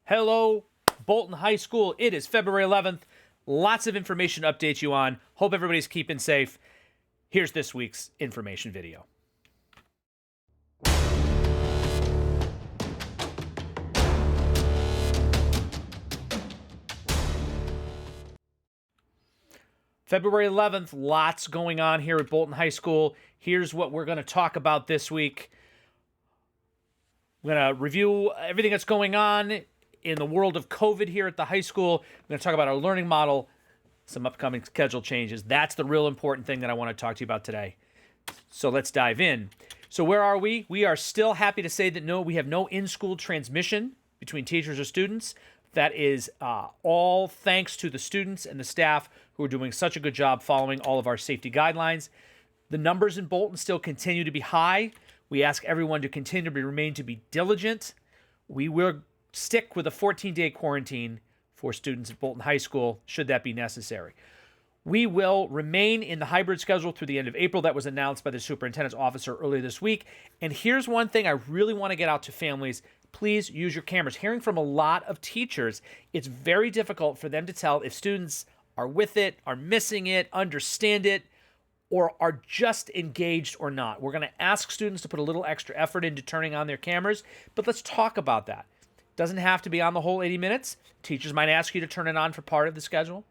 Hello, Bolton High School. It is February 11th. Lots of information to update you on. Hope everybody's keeping safe. Here's this week's information video. February 11th, lots going on here at Bolton High School. Here's what we're going to talk about this week. We're going to review everything that's going on in the world of COVID here at the high school. We're going to talk about our learning model, some upcoming schedule changes. That's the real important thing that I want to talk to you about today. So let's dive in. So where are we? We are still happy to say that we have no in-school transmission between teachers or students. That is all thanks to the students and the staff who are doing such a good job following all of our safety guidelines. The numbers in Bolton still continue to be high. We ask everyone to continue to remain to be diligent. We will stick with a 14-day quarantine for students at Bolton High School, should that be necessary. We will remain in the hybrid schedule through the end of April. That was announced by the superintendent's officer earlier this week. And here's one thing I really want to get out to families. Please use your cameras. Hearing from a lot of teachers, it's very difficult for them to tell if students are with it, are missing it, understand it, or are just engaged or not. We're going to ask students to put a little extra effort into turning on their cameras, but let's talk about that. Doesn't have to be on the whole 80 minutes. Teachers might ask you to turn it on for part of the schedule.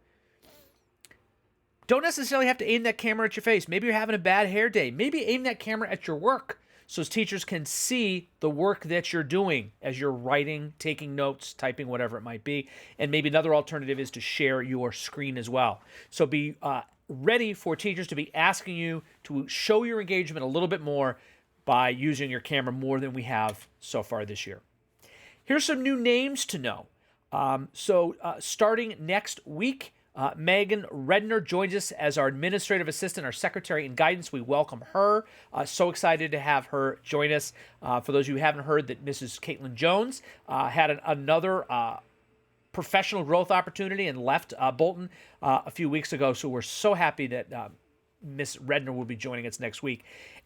Don't necessarily have to aim that camera at your face. Maybe you're having a bad hair day. Maybe aim that camera at your work so teachers can see the work that you're doing as you're writing, taking notes, typing, whatever it might be. And maybe another alternative is to share your screen as well. So be ready for teachers to be asking you to show your engagement a little bit more by using your camera more than we have so far this year. Here's some new names to know. Starting next week, Megan Redner joins us as our administrative assistant, our secretary and guidance. We welcome her. So excited to have her join us. For those of you who haven't heard, that Mrs. Caitlin Jones had another professional growth opportunity and left Bolton a few weeks ago. So we're so happy that Miss Redner will be joining us next week.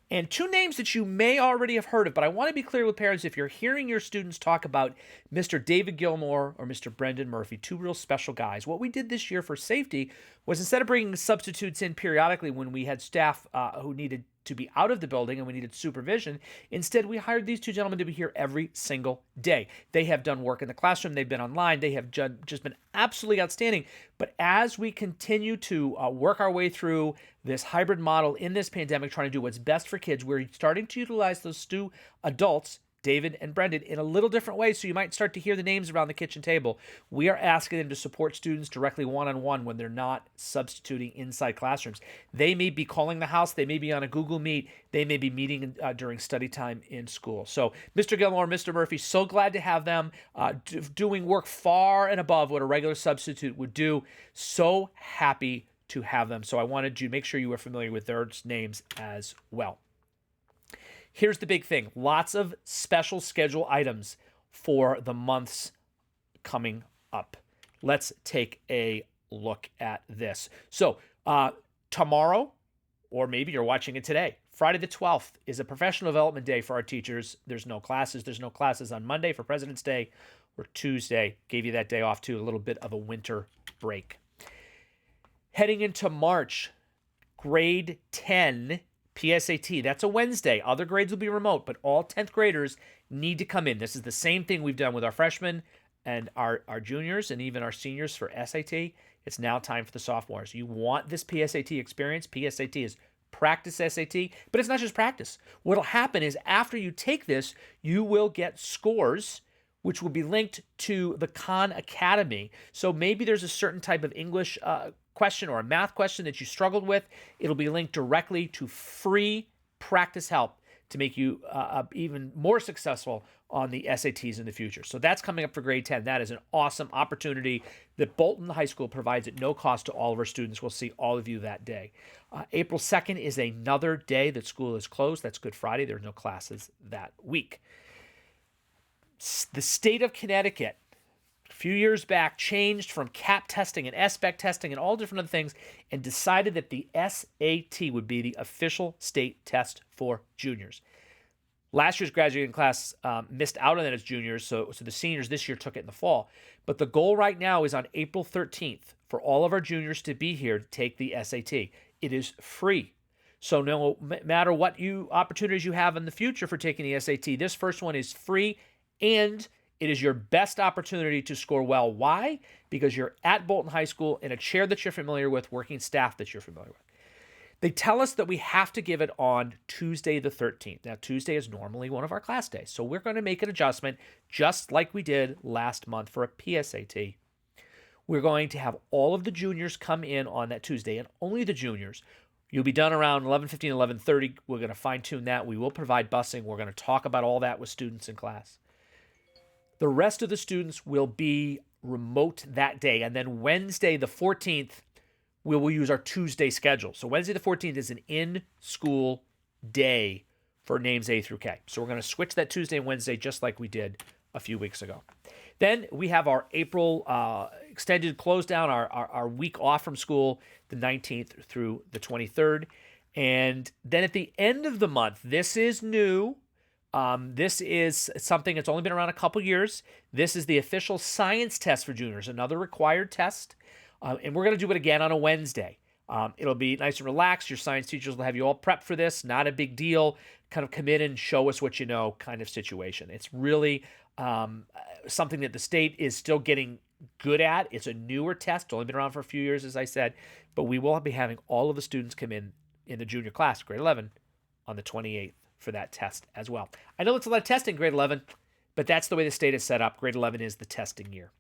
And two names that you may already have heard of, but I want to be clear with parents, if you're hearing your students talk about Mr. David Gilmore or Mr. Brendan Murphy, two real special guys, what we did this year for safety was instead of bringing substitutes in periodically when we had staff who needed to be out of the building and we needed supervision, instead we hired these two gentlemen to be here every single day. They have done work in the classroom. They've been online. They have just been absolutely outstanding. But as we continue to work our way through this hybrid model in this pandemic, trying to do what's best for kids, we're starting to utilize those two adults, David and Brendan, in a little different way. So you might start to hear the names around the kitchen table. We are asking them to support students directly one-on-one when they're not substituting inside classrooms. They may be calling the house. They may be on a Google Meet. They may be meeting during study time in school. So Mr. Gilmore, Mr. Murphy, so glad to have them doing work far and above what a regular substitute would do. So happy to have them. So I wanted to make sure you were familiar with their names as well. Here's the big thing. Lots of special schedule items for the months coming up. Let's take a look at this. So tomorrow, or maybe you're watching it today, Friday the 12th is a professional development day for our teachers. There's no classes. There's no classes on Monday for President's Day, or Tuesday. Gave you that day off too, a little bit of a winter break. Heading into March, grade 10 PSAT. That's a Wednesday. Other grades will be remote, but all 10th graders need to come in. This is the same thing we've done with our freshmen and our juniors and even our seniors for SAT. It's now time for the sophomores. You want this PSAT experience. PSAT is practice SAT, but it's not just practice. What'll happen is after you take this, you will get scores which will be linked to the Khan Academy. So maybe there's a certain type of English question or a math question that you struggled with. It'll be linked directly to free practice help to make you even more successful on the SATs in the future. So that's coming up for grade 10. That is an awesome opportunity that Bolton High School provides at no cost to all of our students. We'll see all of you that day. April 2nd is another day that school is closed. That's Good Friday. There are no classes that week. The state of Connecticut, a few years back, changed from CAP testing and SBEC testing and all different other things and decided that the SAT would be the official state test for juniors. Last year's graduating class missed out on that as juniors, so the seniors this year took it in the fall. But the goal right now is on April 13th for all of our juniors to be here to take the SAT. It is free. So no matter what opportunities you have in the future for taking the SAT, this first one is free, and it is your best opportunity to score well. Why? Because you're at Bolton High School in a chair that you're familiar with, working staff that you're familiar with. They tell us that we have to give it on Tuesday the 13th. Now, Tuesday is normally one of our class days, so we're going to make an adjustment just like we did last month for a PSAT. We're going to have all of the juniors come in on that Tuesday, and only the juniors. You'll be done around 11:15, 11:30. We're going to fine-tune that. We will provide busing. We're going to talk about all that with students in class. The rest of the students will be remote that day, and then Wednesday the 14th, we will use our Tuesday schedule. So Wednesday the 14th is an in-school day for names A through K. So we're going to switch that Tuesday and Wednesday just like we did a few weeks ago. Then we have our April extended close down, our week off from school, the 19th through the 23rd. And then at the end of the month, this is new. This is something that's only been around a couple years. This is the official science test for juniors, another required test. And we're going to do it again on a Wednesday. It'll be nice and relaxed. Your science teachers will have you all prepped for this. Not a big deal. Kind of come in and show us what you know kind of situation. It's really something that the state is still getting good at. It's a newer test. It's only been around for a few years, as I said. But we will be having all of the students come in the junior class, grade 11, on the 28th for that test as well. I know it's a lot of testing, grade 11, but that's the way the state is set up. Grade 11 is the testing year.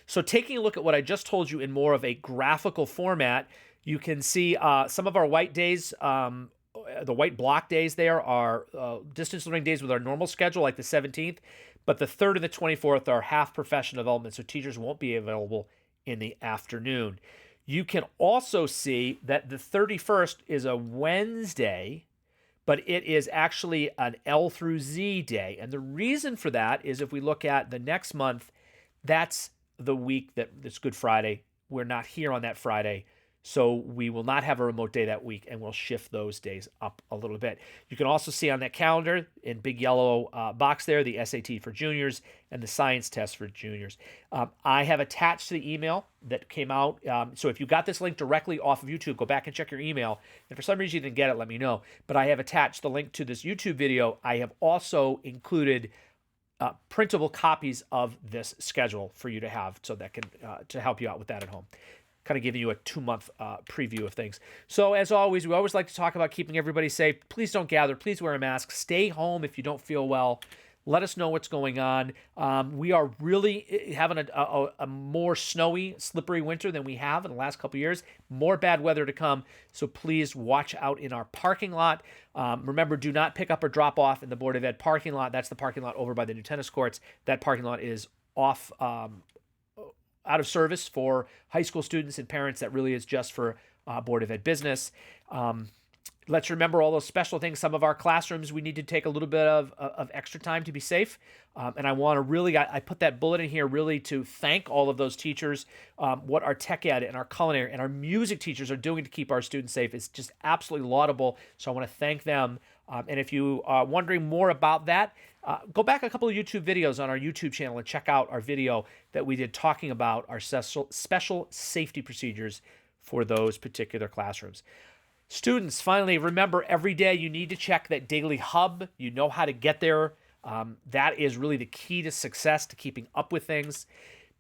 So taking a look at what I just told you in more of a graphical format, you can see some of our white days, the white block days there are distance learning days with our normal schedule, like the 17th, but the 3rd and the 24th are half professional development, so teachers won't be available in the afternoon. You can also see that the 31st is a Wednesday, but it is actually an L through Z day. And the reason for that is if we look at the next month, that's the week that's Good Friday. We're not here on that Friday, so we will not have a remote day that week, and we'll shift those days up a little bit. You can also see on that calendar in big yellow box there, the SAT for juniors and the science test for juniors. I have attached to the email that came out. So if you got this link directly off of YouTube, go back and check your email. And for some reason you didn't get it, let me know. But I have attached the link to this YouTube video. I have also included printable copies of this schedule for you to have, so that can to help you out with that at home. Kind of giving you a 2-month preview of things. So as always, we always like to talk about keeping everybody safe. Please don't gather. Please wear a mask. Stay home if you don't feel well. Let us know what's going on. We are really having a more snowy, slippery winter than we have in the last couple of years. More bad weather to come, so please watch out in our parking lot. Remember, do not pick up or drop off in the Board of Ed parking lot. That's the parking lot over by the new tennis courts. That parking lot is off, out of service for high school students and parents. That really is just for Board of Ed business. Let's remember all those special things. Some of our classrooms, we need to take a little bit of extra time to be safe. And I want to really, I put that bullet in here really to thank all of those teachers. What our tech ed and our culinary and our music teachers are doing to keep our students safe is just absolutely laudable. So I want to thank them. And if you are wondering more about that, go back a couple of YouTube videos on our YouTube channel and check out our video that we did talking about our special safety procedures for those particular classrooms. Students, finally, remember every day you need to check that daily hub. You know how to get there. That is really the key to success, to keeping up with things.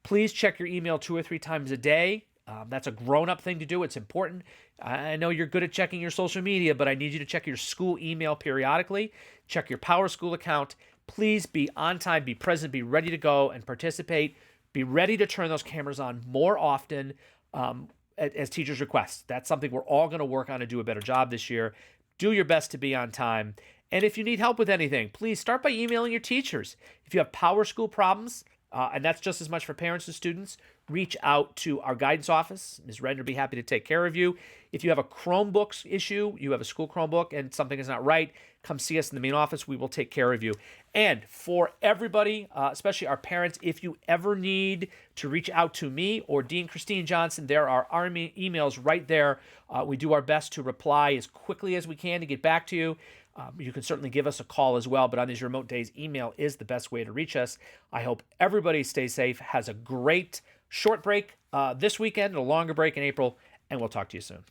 Please check your email 2 or 3 times a day. That's a grown-up thing to do. It's important. I know you're good at checking your social media, but I need you to check your school email periodically. Check your Power School account. Please be on time, be present, be ready to go and participate. Be ready to turn those cameras on more often as teachers request. That's something we're all going to work on to do a better job this year. Do your best to be on time. And if you need help with anything, please start by emailing your teachers. If you have Power School problems, and that's just as much for parents and students, reach out to our guidance office. Ms. Redden will be happy to take care of you. If you have a Chromebooks issue, you have a school Chromebook and something is not right, come see us in the main office. We will take care of you. And for everybody, especially our parents, if you ever need to reach out to me or Dean Christine Johnson, there are our emails right there. We do our best to reply as quickly as we can to get back to you. You can certainly give us a call as well, but on these remote days, email is the best way to reach us. I hope everybody stays safe, has a great short break this weekend, a longer break in April, and we'll talk to you soon.